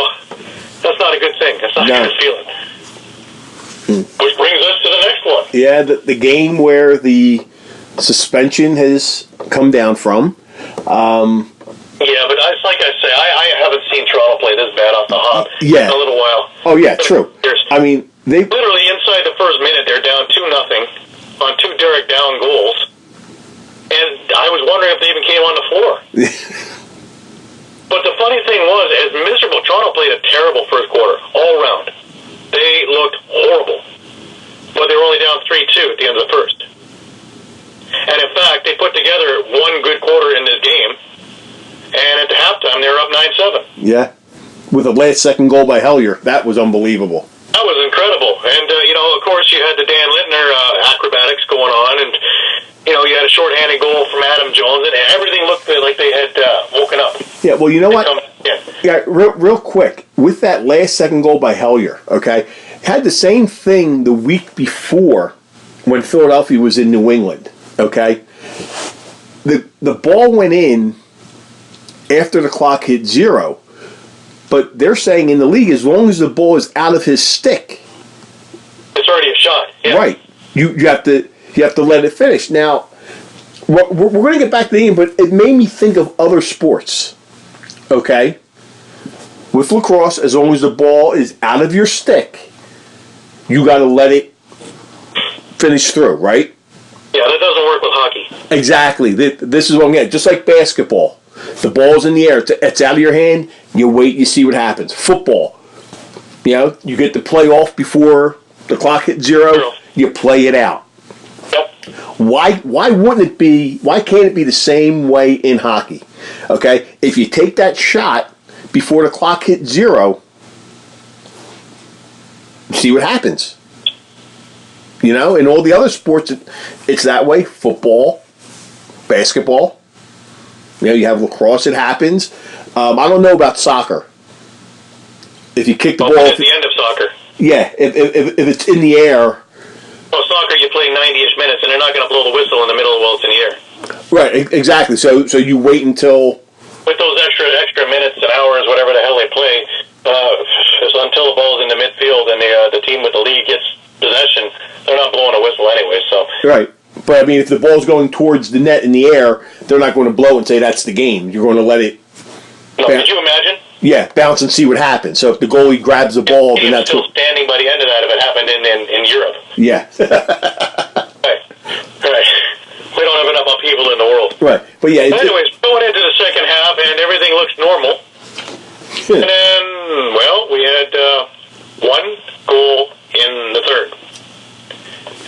that's not a good thing. That's not a good feeling. Which brings us to the next one. Yeah, the game where the suspension has come down from. Yeah, but like I say, I haven't seen Toronto play this bad off the hop in a little while. Oh, yeah, true. They literally inside the first minute, they're down 2-0 on 2 Derek Down goals, and I was wondering if they even came on the floor. But the funny thing was, as miserable, Toronto played a terrible first quarter, all around. They looked horrible. But they were only down 3-2 at the end of the first. And in fact, they put together one good quarter in this game, and at the halftime, they were up 9-7. Yeah. With a last-second goal by Hellier. That was unbelievable. That was incredible. And, of course, you had the Dan Littner acrobatics going on, and, you had a shorthanded goal from Adam Jones, and everything looked like they had woken up. Yeah, well, you know what? Yeah, real quick. With that last-second goal by Hellier, okay, had the same thing the week before when Philadelphia was in New England, okay? The ball went in after the clock hit 0, but they're saying in the league, as long as the ball is out of his stick, it's already a shot. Yeah. Right. You have to let it finish. Now, we're going to get back to the game, but it made me think of other sports. Okay? With lacrosse, as long as the ball is out of your stick, you got to let it finish through, right? Yeah, that doesn't work with hockey. Exactly. This is what I'm getting. Just like basketball. The ball's in the air. It's out of your hand. You wait. You see what happens. Football. You get the play off before the clock hits 0. You play it out. Yep. Why wouldn't it be? Why can't it be the same way in hockey? Okay, if you take that shot before the clock hits 0, see what happens. In all the other sports, it's that way. Football, basketball. You have lacrosse, it happens. I don't know about soccer. If you kick the ball... at the end of soccer. Yeah, if it's in the air... Well, soccer, you play 90-ish minutes, and they're not going to blow the whistle in the middle while it's in the air. Right, exactly. So you wait until... With those extra minutes and hours, whatever the hell they play, until the ball's in the midfield and the team with the lead gets possession, they're not blowing a whistle anyway, so... Right. But, if the ball's going towards the net in the air, they're not going to blow and say that's the game. You're going to let it No, could you imagine? Yeah, bounce and see what happens. So if the goalie grabs the ball, then that's still standing by the end of that if it happened in Europe. Yeah. Right. We don't have enough people in the world. Right. But yeah. Anyways, going into the second half, and everything looks normal. And then, well, we had one goal in the third.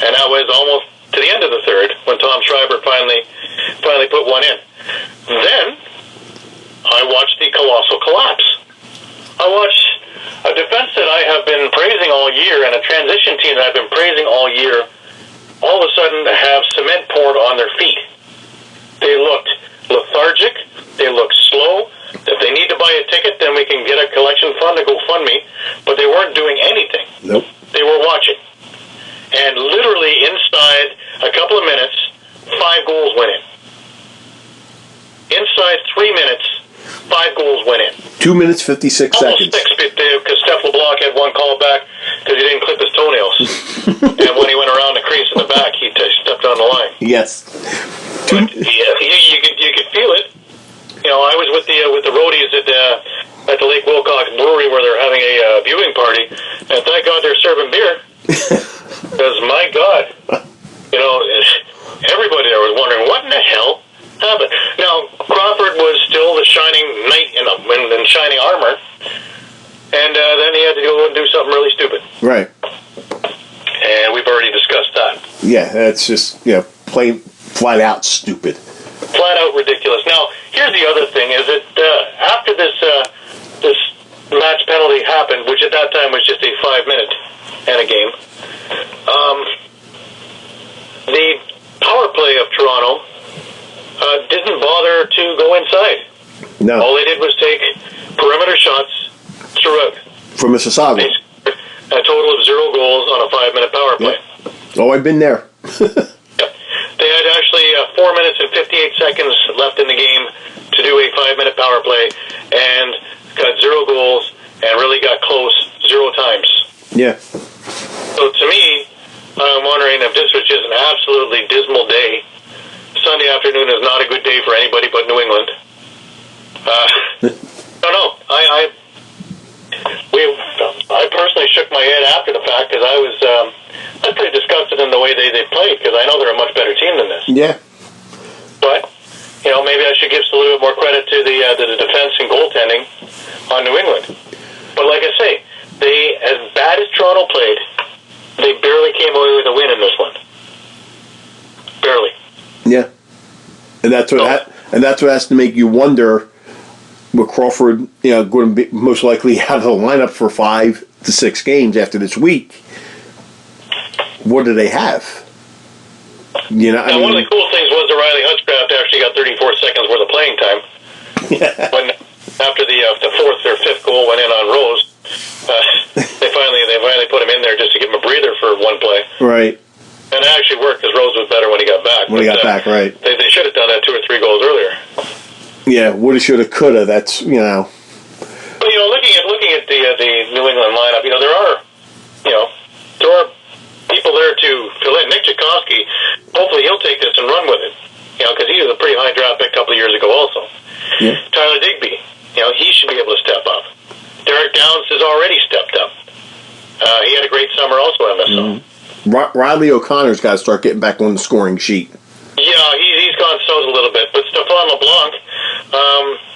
And that was almost to the end of the third when Tom Schreiber finally put one in. Then I watched the colossal collapse. I watched a defense that I have been praising all year and a transition team that I've been praising all year all of a sudden have cement poured on their feet. They looked lethargic. They looked slow. If they need to buy a ticket, then we can get a collection fund to GoFundMe. But they weren't doing anything. Nope. They were watching. And literally inside a couple of minutes, 5 goals went in. Inside 3 minutes, 5 goals went in. 2 minutes, 56 seconds. Almost 6, because Steph LeBlanc had one call back because he didn't clip his toenails. And when he went around the crease in the back, he stepped on the line. Yes. But, yeah, you could feel it. You know, I was with the roadies at the Lake Wilcox Brewery where they're having a viewing party, and thank God they're serving beer. Because, my God, you know, everybody there was wondering, what in the hell happened? Now, Crawford was still the shining knight in shining armor, and then he had to go and do something really stupid. Right. And we've already discussed that. Yeah, that's just, you know, plain, flat out stupid. Flat out ridiculous. Now, here's the other thing, is that after this match penalty happened, which at that time was just a 5-minute and a game, the power play of Toronto didn't bother to go inside. No. All they did was take perimeter shots throughout. From Mississauga. They scored a total of 0 goals on a 5-minute power play. Yep. Oh, I've been there. They had actually 4 minutes and 58 seconds left in the game to do a 5-minute power play and got 0 goals and really got close 0 times. Yeah. So to me, I'm wondering if this was just an absolutely dismal day. Sunday afternoon is not a good day for anybody but New England. I don't know. I personally shook my head after the fact because I was pretty disgusted in the way they played because I know they're a much better team than this. Yeah. But, you know, maybe I should give a little bit more credit to the defense and goaltending on New England. But like I say, as bad as Toronto played, they barely came away with a win in this one. Barely. Yeah. And that's what has to make you wonder, with Crawford, you know, going to be most likely out of the lineup for 5 to 6 games after this week. What do they have? You know, one of the cool things was that Riley Hutchcraft actually got 34 seconds worth of playing time. Yeah. When after the 4th or 5th goal went in on Rose, they finally put him in there just to give him a breather for one play. Right. And it actually worked because Rose was better when he got back. When he got back, right. They should have done that 2 or 3 goals earlier. Yeah, woulda, shoulda, coulda. That's, you know. But, you know, looking at the New England lineup, you know, there are people there to fill in. Nick Tchaikovsky, hopefully he'll take this and run with it. You know, because he was a pretty high draft pick a couple of years ago also. Yeah. Tyler Digby, you know, he should be able to step up. Derek Downs has already stepped up. He had a great summer also in MSL. Mm-hmm. Riley O'Connor's got to start getting back on the scoring sheet. Yeah, he's gone south a little bit. But Stephane LeBlanc,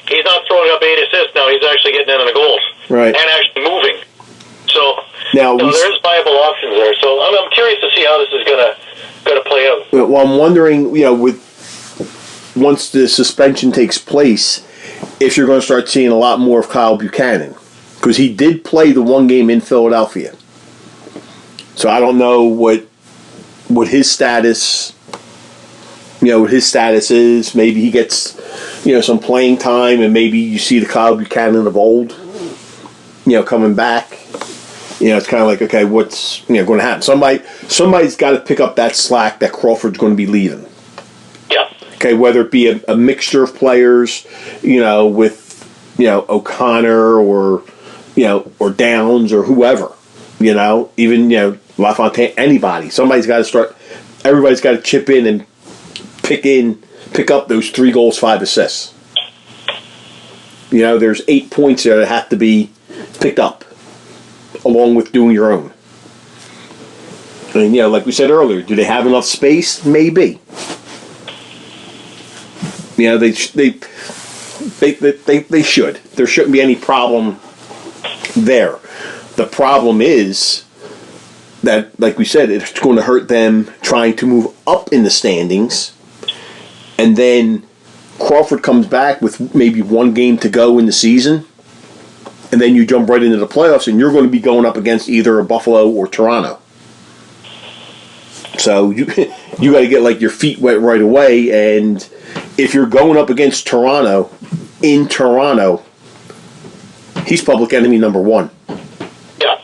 he's not throwing up 8 assists now. He's actually getting in on the goals. Right. And actually moving. So now there's viable options there. So I'm curious to see how this is going to play out. Well, I'm wondering, you know, once the suspension takes place, if you're going to start seeing a lot more of Kyle Buchanan. Because he did play the one game in Philadelphia. So I don't know what his status, you know, what his status is. Maybe he gets, you know, some playing time, and maybe you see the Kyle Buchanan of old, you know, coming back. You know, it's kind of like, okay, what's, you know, going to happen? Somebody's got to pick up that slack that Crawford's going to be leaving. Yeah. Okay, whether it be a mixture of players, you know, with, you know, O'Connor or, you know, or Downs or whoever, you know, even, you know, LaFontaine, anybody. Somebody's got to start. Everybody's got to chip in and pick up those 3 goals, 5 assists. There's 8 points there that have to be picked up, along with doing your own. And, like we said earlier, do they have enough space? Maybe. They should. There shouldn't be any problem there. The problem is that, like we said, it's going to hurt them trying to move up in the standings. And then Crawford comes back with maybe 1 game to go in the season. And then you jump right into the playoffs, and you're going to be going up against either Buffalo or Toronto. So you got to get your feet wet right away. And if you're going up against Toronto, in Toronto, he's public enemy number 1. Yeah.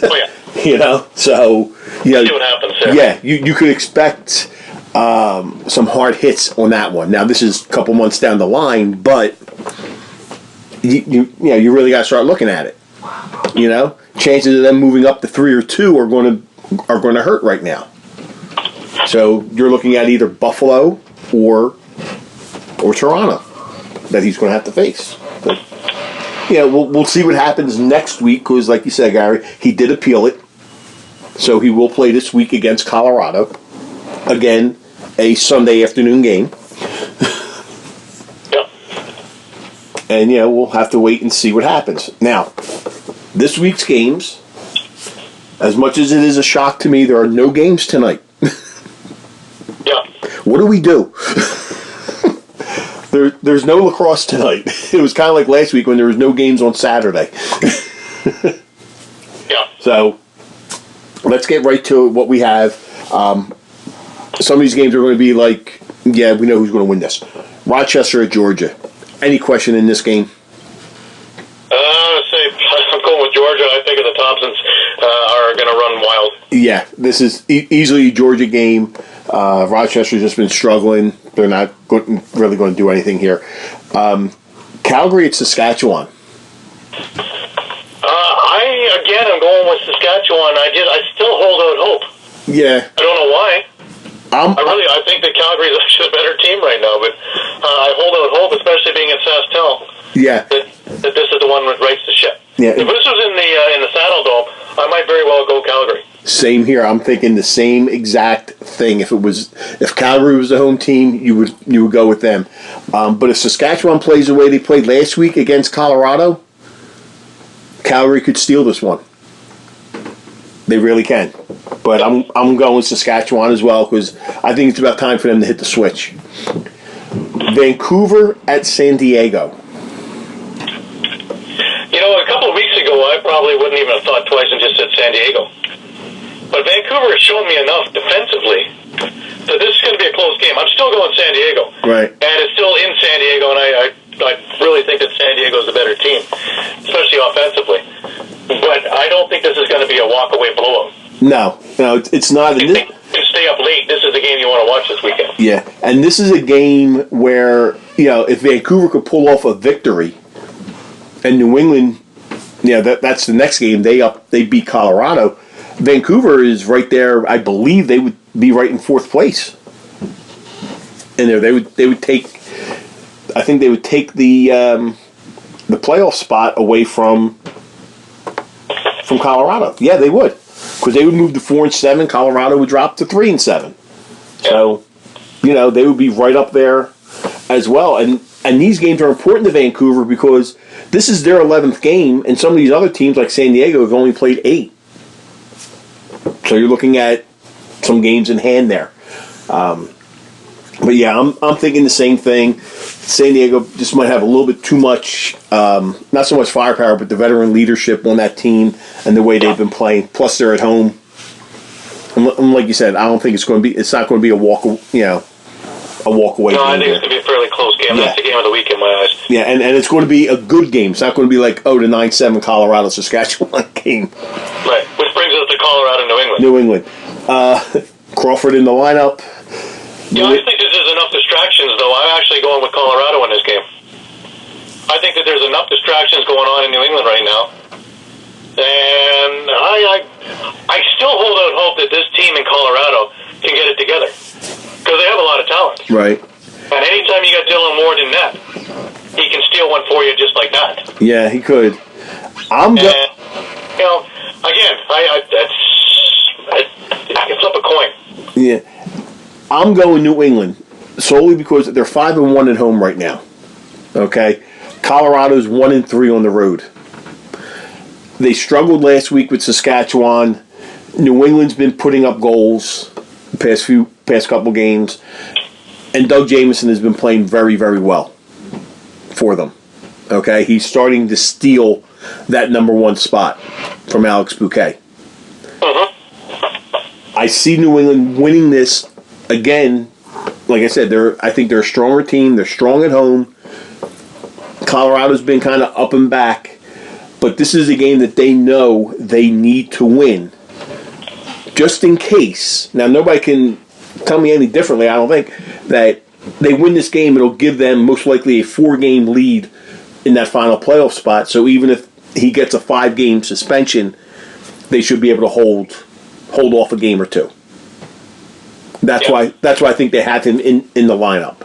Oh, yeah. So, see what happens there. Yeah, you could expect some hard hits on that one. Now, this is a couple months down the line, but you really got to start looking at it. Chances of them moving up to 3 or 2 are going to hurt right now. So you're looking at either Buffalo or Toronto that he's going to have to face. But, we'll see what happens next week because, like you said, Gary, he did appeal it. So he will play this week against Colorado. Again, a Sunday afternoon game. Yep. And, we'll have to wait and see what happens. Now, this week's games, as much as it is a shock to me, there are no games tonight. Yeah. What do we do? There's no lacrosse tonight. It was kind of like last week when there was no games on Saturday. Yeah. So, let's get right to what we have. Some of these games are going to be we know who's going to win this. Rochester at Georgia. Any question in this game? I'm going with Georgia. I think the Thompsons are going to run wild. Yeah, this is easily a Georgia game. Rochester's just been struggling. They're not really going to do anything here. Calgary at Saskatchewan. I'm going with Saskatchewan. I still hold out hope. Yeah. I don't know why. I think that Calgary is actually a better team right now, but I hold out hope, especially being in SaskTel. Yeah. That this is the one that rights the ship. Yeah. If this was in the Saddle Dome, I might very well go Calgary. Same here. I'm thinking the same exact thing. If Calgary was the home team, you would go with them. But if Saskatchewan plays the way they played last week against Colorado, Calgary could steal this one. They really can. But I'm going Saskatchewan as well because I think it's about time for them to hit the switch. Vancouver at San Diego. A couple of weeks ago, I probably wouldn't even have thought twice and just said San Diego. But Vancouver has shown me enough defensively that this is going to be a close game. I'm still going San Diego. Right. And it's still in San Diego, and I really think that San Diego is a better team, especially offensively. But I don't think this is going to be a walk-away blowout. No, it's not. If you can stay up late, this is the game you want to watch this weekend. Yeah, and this is a game where, if Vancouver could pull off a victory, and New England, that's the next game, they beat Colorado, Vancouver is right there. I believe they would be right in 4th place. And they would take, I think they would take the playoff spot away from Colorado. Yeah, they would. Because they would move to 4-7, Colorado would drop to 3-7. So, they would be right up there as well. And these games are important to Vancouver because this is their 11th game, and some of these other teams like San Diego have only played 8. So you're looking at some games in hand there. But yeah, I'm thinking the same thing. San Diego just might have a little bit too much, not so much firepower, but the veteran leadership on that team and the way they've been playing. Plus, they're at home. And like you said, I don't think it's not going to be a walk away. No, I think it's going to be a fairly close game. Yeah. That's the game of the week in my eyes. Yeah, and it's going to be a good game. It's not going to be like the 9-7 Colorado Saskatchewan game. Right, which brings us to Colorado, New England. Crawford in the lineup. Yeah, I think this is enough distractions, though. I'm actually going with Colorado in this game. I think that there's enough distractions going on in New England right now. And I still hold out hope that this team in Colorado can get it together. Because they have a lot of talent. Right. And anytime you got Dylan Ward in net, he can steal steal one for you just like that. Yeah, he could. Again, you flip a coin. Yeah, I'm going New England solely because they're 5-1 at home right now. Okay, Colorado's 1-3 on the road. They struggled last week with Saskatchewan. New England's been putting up goals the past couple games, and Doug Jamieson has been playing very, very well for them. Okay, he's starting to steal that number one spot from Alex Bouquet. I see New England winning this again. Like I said, I think they're a stronger team. They're strong at home. Colorado's been kind of up and back, but this is a game that they know they need to win. Just in case. Now, nobody can tell me any differently, I don't think, that they win this game, it'll give them most likely a 4-game lead in that final playoff spot. So even if he gets a 5-game suspension, they should be able to hold off a game or two. That's why I think they had him in the lineup.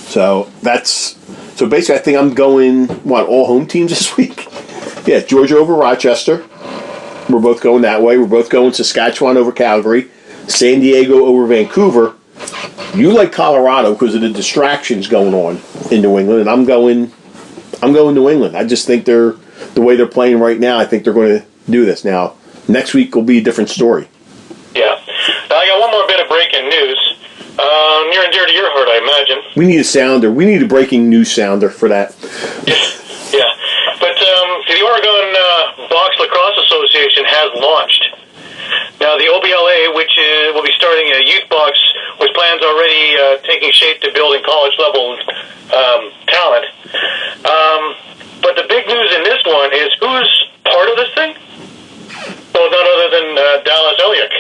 So basically I think I'm going all home teams this week. Yeah, Georgia over Rochester. We're both going that way. We're both going Saskatchewan over Calgary, San Diego over Vancouver. You like Colorado because of the distractions going on in New England, and I'm going New England. I just think the way they're playing right now, I think they're going to do this. Now, next week will be a different story. Yeah. I got one more bit of breaking news. Near and dear to your heart, I imagine. We need a sounder. We need a breaking news sounder for that. Yeah. But the Oregon Box Lacrosse Association has launched. Now, the OBLA, which will be starting a youth box with plans already taking shape to building college-level talent. But the big news in this one is who's part of this thing? Well, none other than Dallas Elliott.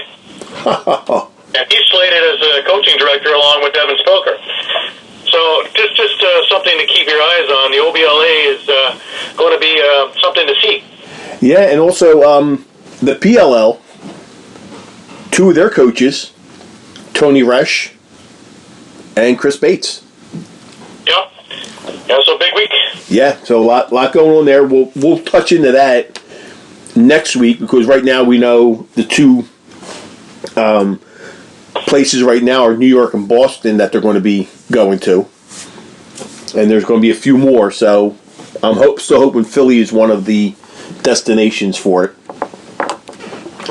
And he's slated as a coaching director along with Devin Spoker. So just something to keep your eyes on. The OBLA is going to be something to see. Yeah, and also the PLL, 2 of their coaches, Tony Resch and Chris Bates. Yep. Yeah, so big week. Yeah, so a lot going on there. We'll touch into that next week because right now we know the 2 places right now are New York and Boston that they're going to be going to. And there's going to be a few more, so I'm still hoping Philly is one of the destinations for it.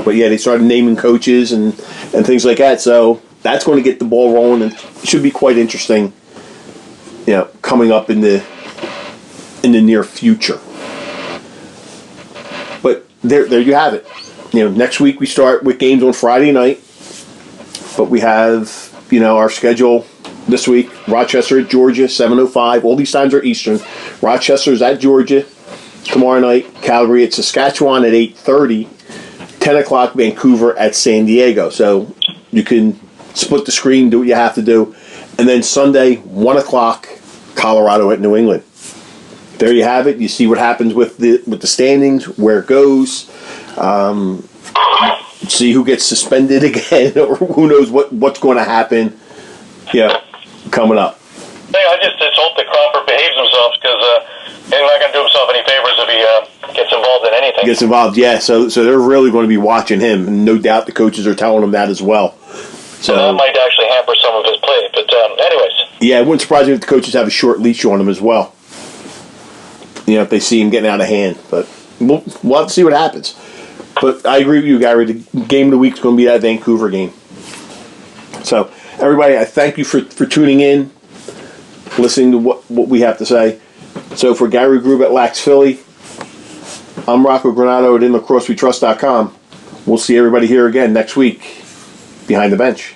But yeah, they started naming coaches and things like that, so that's going to get the ball rolling and it should be quite interesting, coming up in the near future. But there you have it. Next week we start with games on Friday night. But we have, our schedule this week. Rochester at Georgia, 7:05. All these times are Eastern. Rochester's at Georgia tomorrow night. Calgary at Saskatchewan at 8:30. 10 o'clock Vancouver at San Diego. So you can split the screen, do what you have to do. And then Sunday, 1 o'clock, Colorado at New England. There you have it. You see what happens with the standings, where it goes. See who gets suspended again, or who knows what's going to happen. Coming up. Hey, I just hope that Crawford behaves himself because he's not going to do himself any favors if he gets involved in anything. Gets involved, yeah. So they're really going to be watching him, and no doubt the coaches are telling him that as well. So that might actually hamper some of his play. But anyways. Yeah, it wouldn't surprise me if the coaches have a short leash on him as well. If they see him getting out of hand. But we'll have to see what happens. But I agree with you, Gary. The game of the week is going to be that Vancouver game. So, everybody, I thank you for tuning in, listening to what we have to say. So, for Gary Grube at Lax Philly, I'm Rocco Granato at InLacrosseWeTrust.com. We'll see everybody here again next week, Behind the Bench.